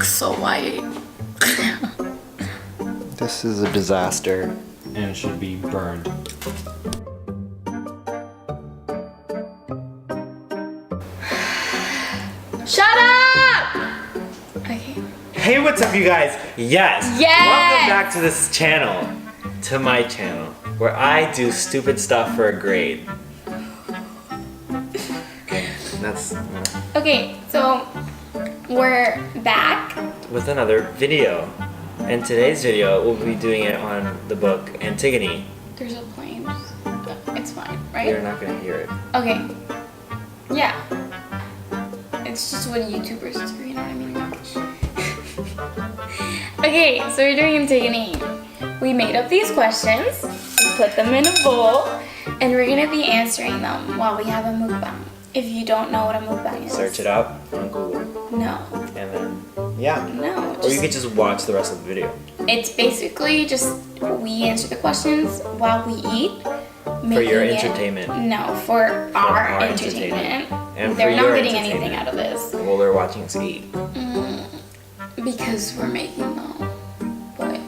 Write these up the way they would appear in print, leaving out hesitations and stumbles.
looks so white. This is a disaster and should be burned. Shut up! Okay. Hey, what's up, you guys? Yes! Welcome back to this channel. To my channel, where I do stupid stuff for a grade. Okay, that's... Okay, so we're back with another video. And today's video, we'll be doing it on the book Antigone. There's a plane. It's fine, right? You're not gonna hear it. Okay. Yeah. It's just what YouTubers do, you know what I mean? Okay, so we're doing Antigone. We made up these questions, we put them in a bowl, and we're gonna be answering them while we have a mukbang. If you don't know what a mukbang is. Search it up on Google. No. And then, yeah. No. Or you could just watch the rest of the video. It's basically just we answer the questions while we eat. For your entertainment. For our entertainment. And they're not getting anything out of this. Well, they're watching us eat. Because we're making them. But.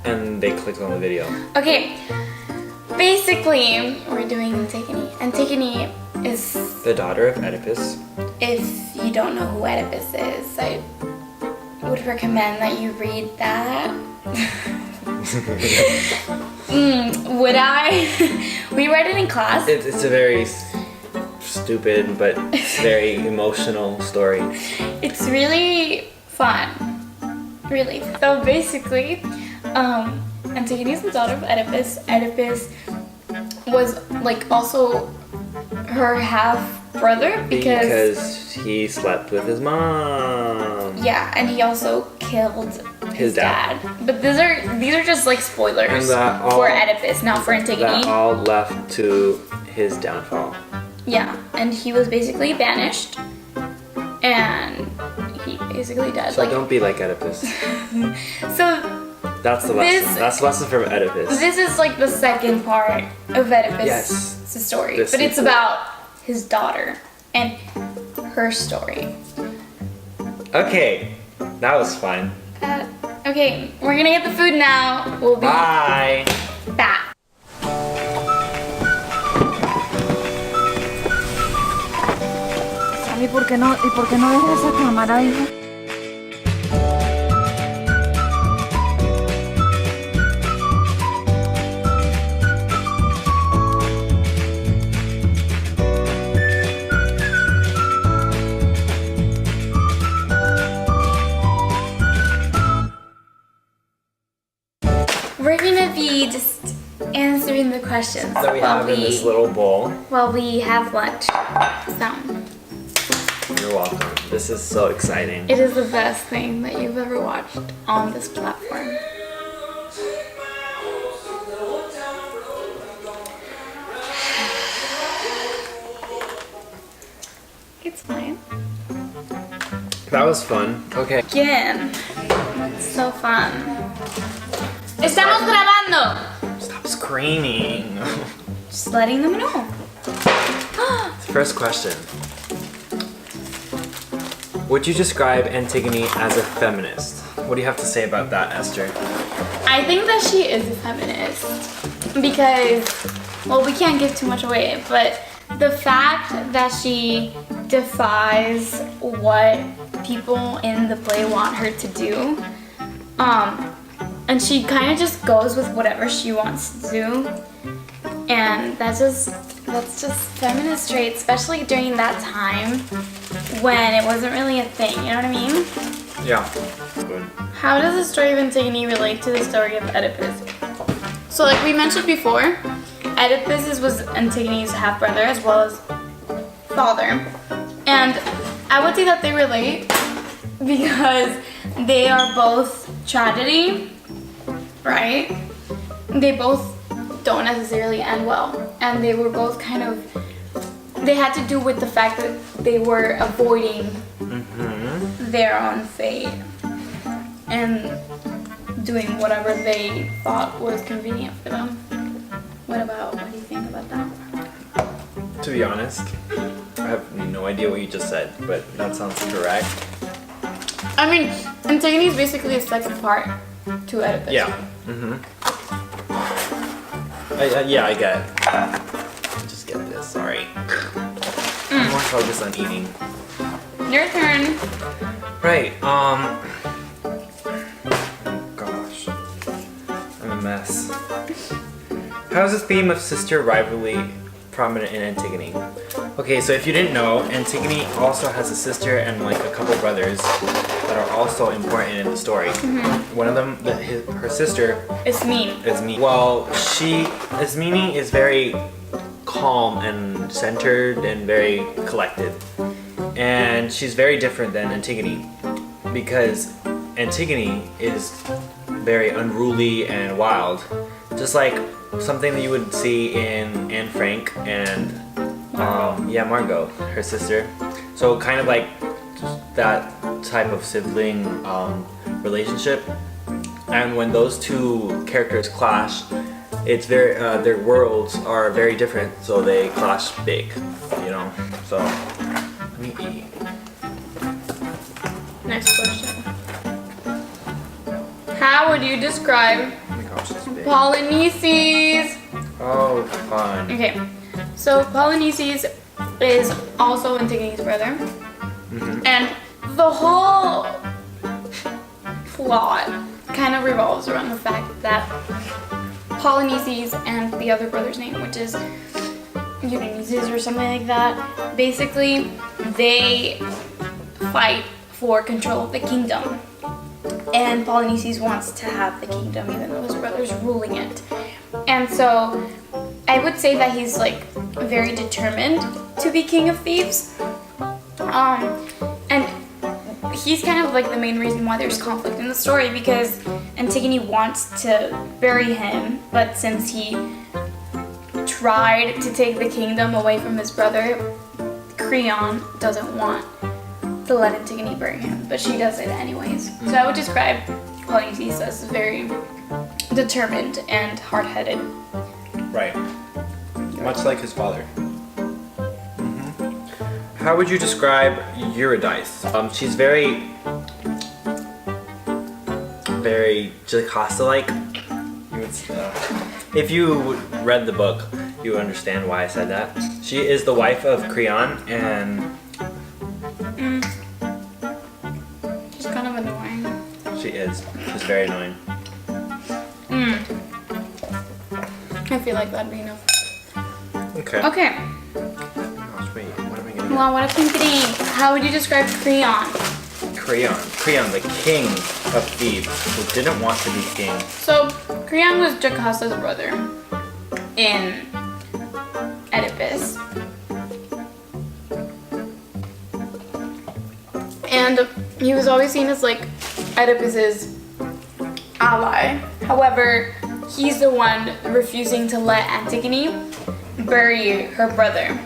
And they clicked on the video. Okay. Basically, we're doing Antigone. Antigone is the daughter of Oedipus. If you don't know who Oedipus is, I would recommend that you read that. Would I? We read it in class. It's a very stupid but very emotional story. It's really fun. Really fun. So basically, Antigone is the daughter of Oedipus. Oedipus was like also her half brother because he slept with his mom. Yeah, and he also killed his dad. But these are just like spoilers for Oedipus, not for Antigone. That all left to his downfall. Yeah, and he was basically banished, and he basically died. So don't be like Oedipus. So that's the lesson. That's the lesson from Oedipus. This is like the second part of Oedipus' story, but it's about his daughter and her story. Okay, that was fun. Okay, we're gonna get the food now. We'll be back. ¿Y por qué no dejas esa cámara, hijo? We're gonna be just answering the questions that we have in this little bowl while we have lunch. So. You're welcome. This is so exciting. It is the best thing that you've ever watched on this platform. It's fine. That was fun. Okay. Again. It's so fun. ¡Estamos grabando! Stop screaming. Just letting them know. First question. Would you describe Antigone as a feminist? What do you have to say about that, Esther? I think that she is a feminist because, well, we can't give too much away, but the fact that she defies what people in the play want her to do, and she kind of just goes with whatever she wants to do, and that's just feminist trait, especially during that time when it wasn't really a thing, you know what I mean? Yeah. Good. How does the story of Antigone relate to the story of Oedipus? So like we mentioned before, Oedipus was Antigone's half-brother as well as father. And I would say that they relate because they are both tragedy, right? They both don't necessarily end well. And they were both kind of, they had to do with the fact that they were avoiding their own fate and doing whatever they thought was convenient for them. What do you think about that? To be honest, I have no idea what you just said, but that sounds correct. I mean, Antigone is basically a second part to Oedipus. Yeah. Yeah, I get it. Just get this. Sorry. I'm more focused on eating. Your turn. Right. Gosh, I'm a mess. How is the theme of sister rivalry prominent in Antigone? Okay, so if you didn't know, Antigone also has a sister and like a couple brothers that are also important in the story. One of them, her sister, Ismene. Ismene. Well, Ismene is very calm and centered and very collected. And she's very different than Antigone because Antigone is very unruly and wild. Just like something that you would see in Anne Frank and Margot, her sister. So kind of like that type of sibling relationship. And when those two characters clash, it's very their worlds are very different, so they clash big, you know. So let me eat. Next question. How would you describe Oh my gosh, it's big. Polyneices? Oh, fun. Okay, so Polyneices is also Antigone's brother, and the whole plot kind of revolves around the fact that Polyneices and the other brother's name, which is Eurydice or something like that, basically they fight for control of the kingdom. And Polyneices wants to have the kingdom even though his brother's ruling it. And so I would say that he's like very determined to be king of thieves. And he's kind of like the main reason why there's conflict in the story, because Antigone wants to bury him, but since he tried to take the kingdom away from his brother, Creon doesn't want to let Antigone bury him, but she does it anyways. So I would describe Polyneices as very determined and hard-headed. Right. Much like his father. How would you describe Eurydice? She's very Jocasta-like. If you read the book, you would understand why I said that. She is the wife of Creon, and She's kind of annoying. she is. She's very annoying. I feel like that'd be enough. Okay. Okay. Gosh, wait, what am I gonna Well, what I'm thinking, how would you describe Creon? do? Creon, the king of thieves, who didn't want to be king. So, Creon was Jocasta's brother in Oedipus. And he was always seen as like Oedipus's ally. However, he's the one refusing to let Antigone bury her brother.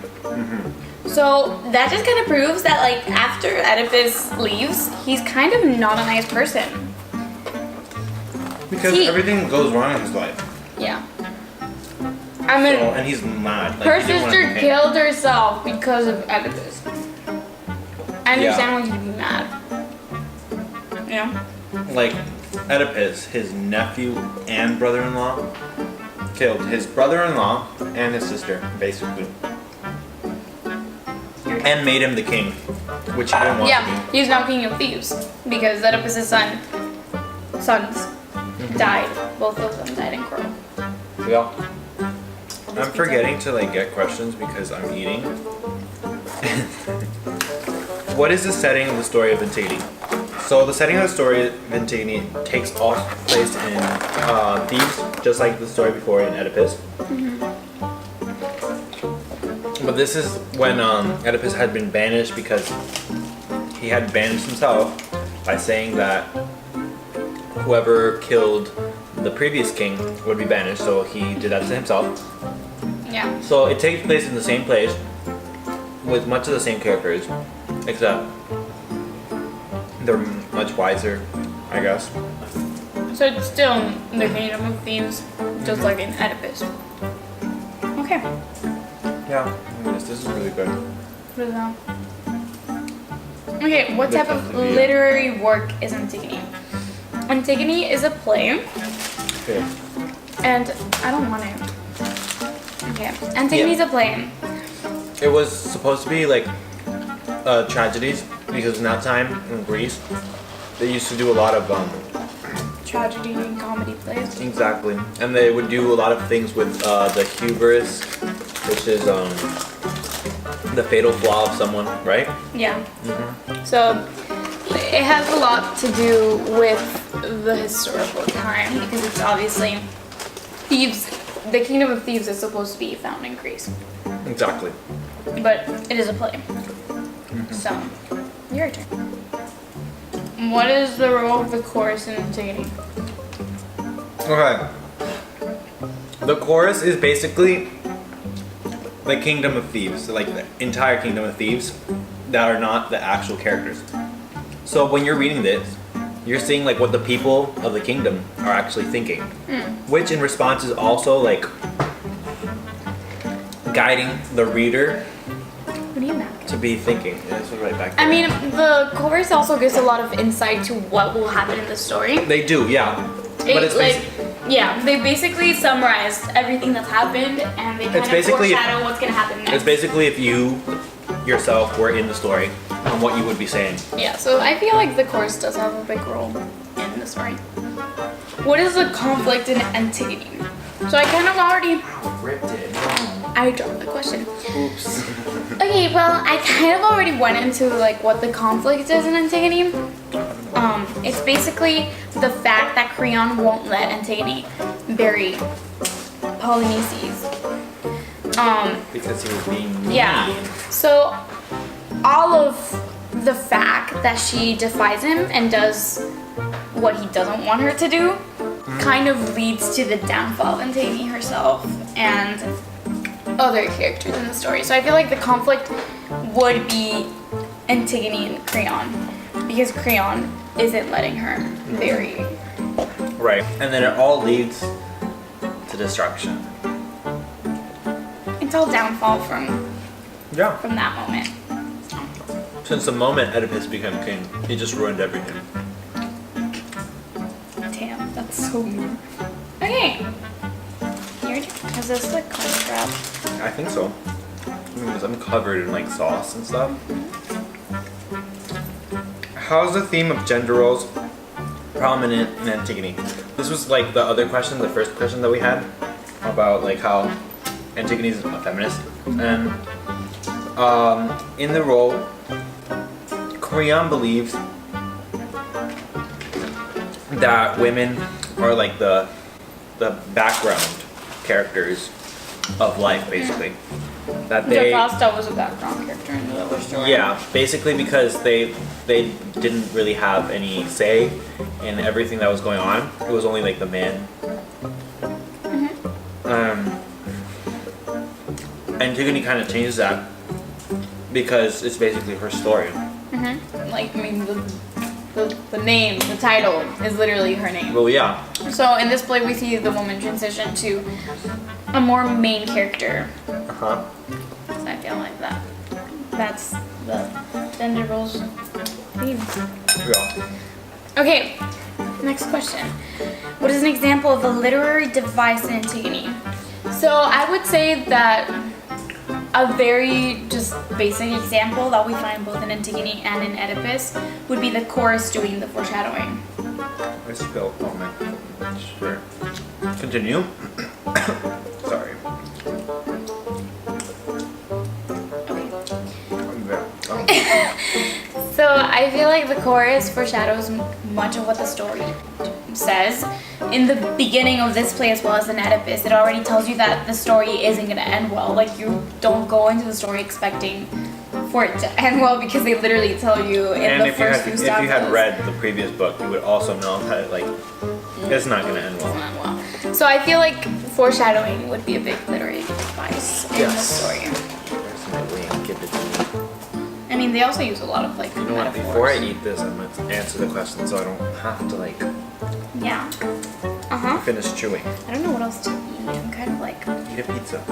So that just kind of proves that like after Oedipus leaves, he's kind of not a nice person. Because everything goes wrong in his life. Yeah. I mean, And he's mad. Like, her he didn't wanna sister be king. killed herself because of Oedipus. I understand why you'd be mad. You know? Like, Oedipus, his nephew and brother-in-law, killed his brother-in-law and his sister, basically. And made him the king, which he didn't want to Yeah, he's now king of thieves because Oedipus' sons died. Both of them died in Crow. be. Yeah. I'm forgetting to like get questions because I'm eating. What is the setting of the story of Antigone? So the setting of the story of Antigone takes all place in Thebes, just like the story before in Oedipus. But this is when Oedipus had been banished because he had banished himself by saying that whoever killed the previous king would be banished, so he did that to himself. Yeah. So it takes place in the same place with much of the same characters, except they're much wiser, I guess. So it's still the kingdom of thieves, just like in Oedipus. Okay. Yeah, this is really good. What is that? Okay, what type of literary work is Antigone? Antigone is a play, Okay. and I don't want it. Okay, Antigone's a play. It was supposed to be like tragedies because in that time in Greece, they used to do a lot of Tragedy and comedy plays. exactly, and they would do a lot of things with the hubris, which is the fatal flaw of someone, right? Yeah. So it has a lot to do with the historical time because it's obviously Thebes. The Kingdom of Thebes is supposed to be found in Greece, Exactly. but it is a play. So, your turn. What is the role of the chorus in Antigone? Okay. The chorus is basically the Kingdom of Thebes, like the entire Kingdom of Thebes that are not the actual characters. So when you're reading this, you're seeing like what the people of the kingdom are actually thinking, which in response is also like guiding the reader What do you mean? to be thinking. Yeah, this is right back there. I mean, the chorus also gives a lot of insight to what will happen in the story. They do, yeah. But it's they basically summarized everything that's happened, and they kind of basically- foreshadow what's gonna happen next. it's basically if you yourself were in the story and what you would be saying. Yeah, so I feel like the chorus does have a big role in the story. What is the conflict in Antigone? So I kind of already, Ripped it. I dropped the question. Oops. Okay, well, I kind of already went into like what the conflict is in Antigone. It's basically the fact that Creon won't let Antigone marry Polynices. Because he was being mean. Yeah. So all of the fact that she defies him and does what he doesn't want her to do kind of leads to the downfall of Antigone herself and other characters in the story. So I feel like the conflict would be Antigone and Creon because Creon isn't letting her marry. Right. And then it all leads to destruction. It's all downfall from Yeah. that moment. Since the moment Oedipus became king, he just ruined everything. Damn, that's so weird. Okay. Your turn. Is this like close wrap? I think so. Because I'm covered in like sauce and stuff. How's the theme of gender roles prominent in Antigone? This was like the other question, the first question that we had about like how Antigone is a feminist. And in the role, Creon believes that women are like the background characters of life, basically. That they Jocasta was a background character in the other story. yeah, basically because they didn't really have any say in everything that was going on. It was only like the men. Antigone kind of changes that because it's basically her story. Like, I mean, the name, the title is literally her name. Well, yeah. So in this play, we see the woman transition to a more main character. Uh-huh. So I feel like that's the gender roles theme. Yeah. Okay, next question. What is an example of a literary device in Antigone? So I would say that a very just basic example that we find both in Antigone and in Oedipus would be the chorus doing the foreshadowing. I spilled on my shirt. Continue. Sorry. So I feel like the chorus foreshadows much of what the story says. In the beginning of this play as well as in Oedipus, it already tells you that the story isn't going to end well. Like, you don't go into the story expecting for it to end well because they literally tell you in the first few stanzas. If you had read the previous book, you would also know that like it's not going to end well. Not well. So I feel like foreshadowing would be a big literary device in the story. There's no way I'll give it to me. I mean, they also use a lot of like You know what? metaphors. Before I eat this, I'm gonna answer the question so I don't have to like Yeah. Uh-huh. finish chewing. I don't know what else to eat. I'm kind of like... Eat a pizza. I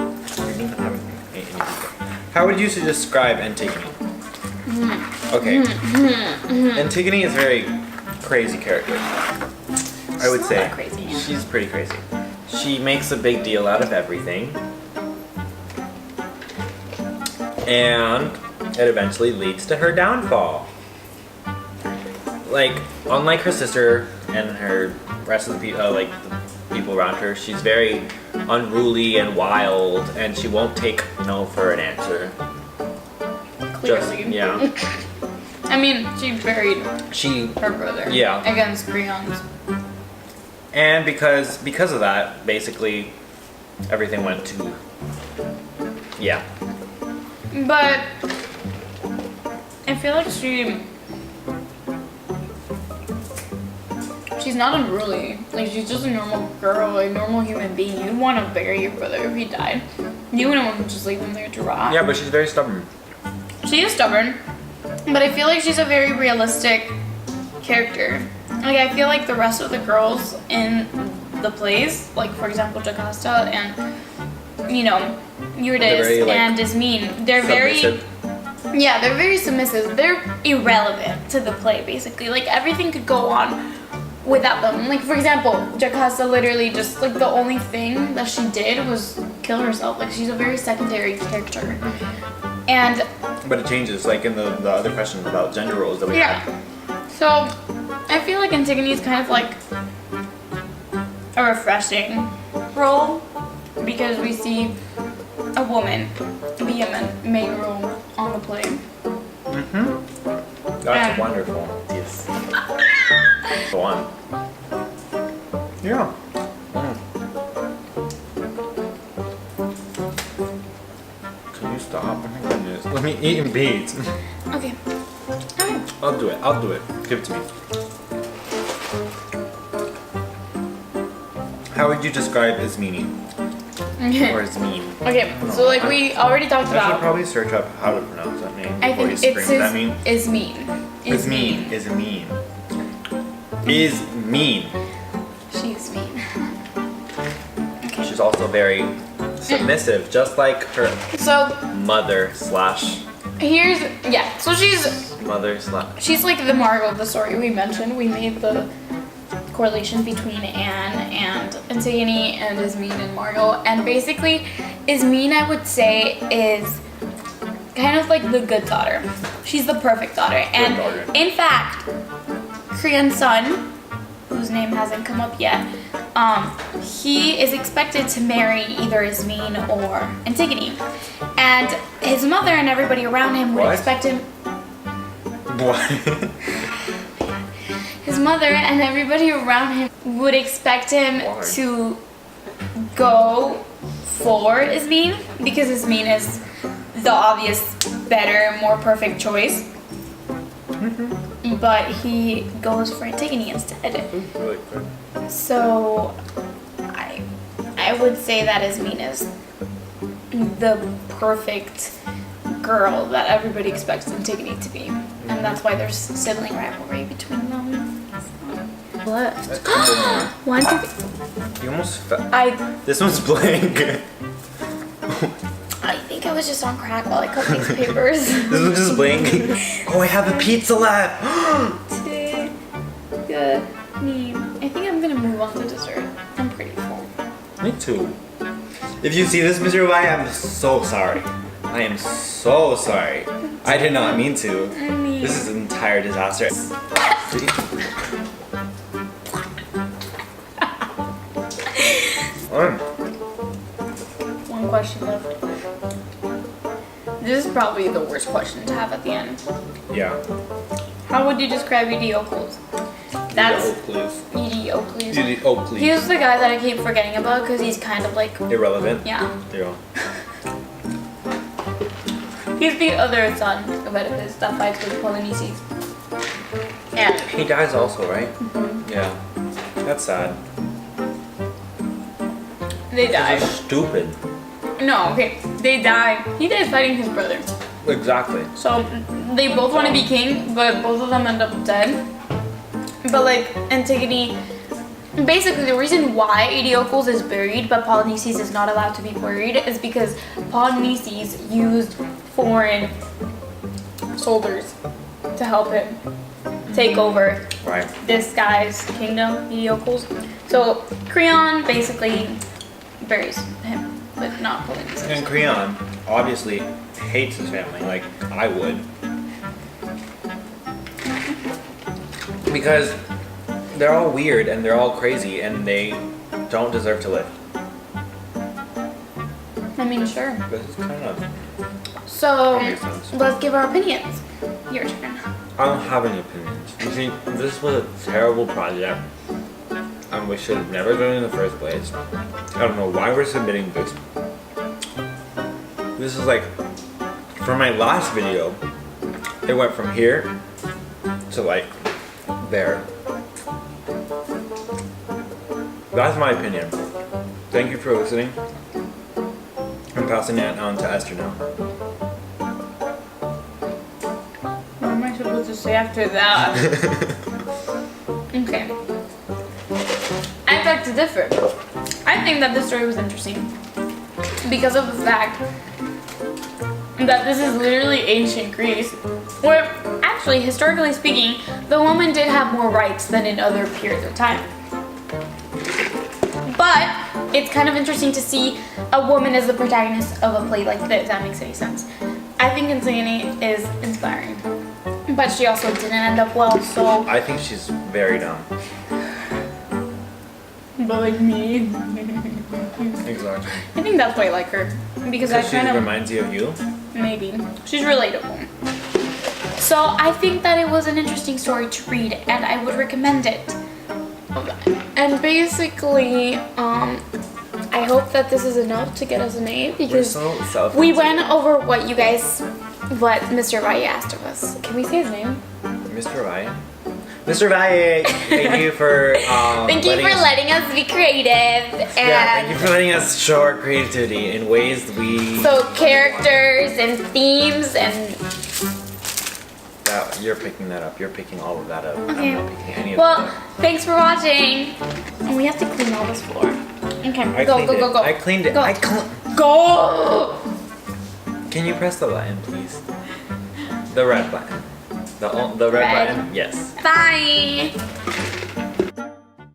haven't ate any pizza. How would you describe Antigone? Okay. Antigone is a very crazy character. I would not say that crazy, yeah. she's pretty crazy. She makes a big deal out of everything, and it eventually leads to her downfall. Like, unlike her sister and her rest of the people around her, she's very unruly and wild, and she won't take no for an answer. Clearly. Yeah. I mean, she buried She her brother. Yeah. Against Creon's. And because of that, basically everything went to But I feel like she's not unruly. Like, she's just a normal girl, a normal human being. You'd want to bury your brother if he died. You wouldn't want to just leave him there to rot. Yeah, but she's very stubborn. She is stubborn, but I feel like she's a very realistic character. Like, I feel like the rest of the girls in the plays, like, for example, Jocasta and, Eurydice very, and Ismene, they're submissive. they're very submissive. They're irrelevant to the play, basically. Like, everything could go on without them. Like, for example, Jocasta literally just, like, the only thing that she did was kill herself. Like, she's a very secondary character. And But it changes, like in the other question about gender roles that we had. so I feel like Antigone is kind of like a refreshing role because we see a woman be a main role on the play. That's wonderful. Yes. Go on. Yeah. Can you stop? Oh my goodness. Let me eat in beads. Okay. I'll do it. Give it to me. How would you describe Ismene? Okay. Or Ismene? Okay. So like we already talked I should about. probably search up how to pronounce that name I before think you it's scream at me. Ismene. Is mean. She's mean. She's also very submissive, just like her So mother / so she's like the Margot of the story we mentioned. We made the correlation between Anne and Antigone and Ismene and Margot. And basically, Ismene, I would say, is kind of like the good daughter. She's the perfect daughter. And daughter. in fact, Creon's son, whose name hasn't come up yet, he is expected to marry either Ismene or Antigone. And his mother and everybody around him would What? expect him. What? His mother and everybody around him would expect him Why? to go for Ismene because Ismene is the obvious, better, more perfect choice. But he goes for Antigone instead. Really good. So I would say that Ismene is the perfect girl that everybody expects Antigone to be. And that's why there's sibling rivalry between them. Left. That's good. 1, 2, 3. You almost This one's blank. I think I was just on crack while I cut these papers. This one's just blank. Oh, I have a pizza left. Antigone. I think I'm gonna move on to dessert. I'm pretty full. Me too. If you see this miserable, I am so sorry. I am so sorry. I did not mean to. This is an entire disaster. One question left. This is probably the worst question to have at the end. Yeah. How would you describe E.D. Oakley's? That's please. E.D. Oakley's. Please. He's the guy that I keep forgetting about because he's kind of like, Irrelevant. yeah. There you go. He's the other son of Oedipus that fights with Polyneices. And He dies also, right? Yeah. That's sad. they die. They're stupid. No, okay. They die. He dies fighting his brother. Exactly. So they both want to be king, but both of them end up dead. But like Antigone, basically the reason why Aeolus is buried but Polyneices is not allowed to be buried is because Polyneices used foreign soldiers to help him take over Right. this guy's kingdom, mediocres. So Creon basically buries him, but not fully. And Creon obviously hates his family, like I would. Because they're all weird and they're all crazy and they don't deserve to live. I mean, sure. This is kind of... So That makes sense. let's give our opinions. Your turn. I don't have any opinions. You see, this was a terrible project. And we should have never done it in the first place. I don't know why we're submitting this. This is like, for my last video, it went from here to like there. That's my opinion. Thank you for listening. I'm passing it on to Esther now. What am I supposed to say after that? Okay. I beg to differ. I think that this story was interesting because of the fact that this is literally ancient Greece, where actually, historically speaking, the woman did have more rights than in other periods of time. But it's kind of interesting to see a woman as the protagonist of a play like this. That makes any sense. I think Antigone is inspiring, but she also didn't end up well. So, I think she's very dumb. but like me, Exactly. I think that's why I like her because I She kind of reminds you of you? maybe she's relatable. So I think that it was an interesting story to read, and I would recommend it. And basically, I hope that this is enough to get us an A We're because so self we went over what Mr. Valle asked of us. Can we say his name? Mr. Valle? Mr. Valle, thank you for Thank you for letting us be creative and thank you for letting us show our creativity in ways that we... so characters and themes and You're picking that up. You're picking all of that up. okay. I'm not picking any of Well, that up. thanks for watching. And we have to clean all this floor. Okay, I go. I cleaned it. Go. Go. Can you press the button, please? The red button. The red Red. button? Yes. Bye.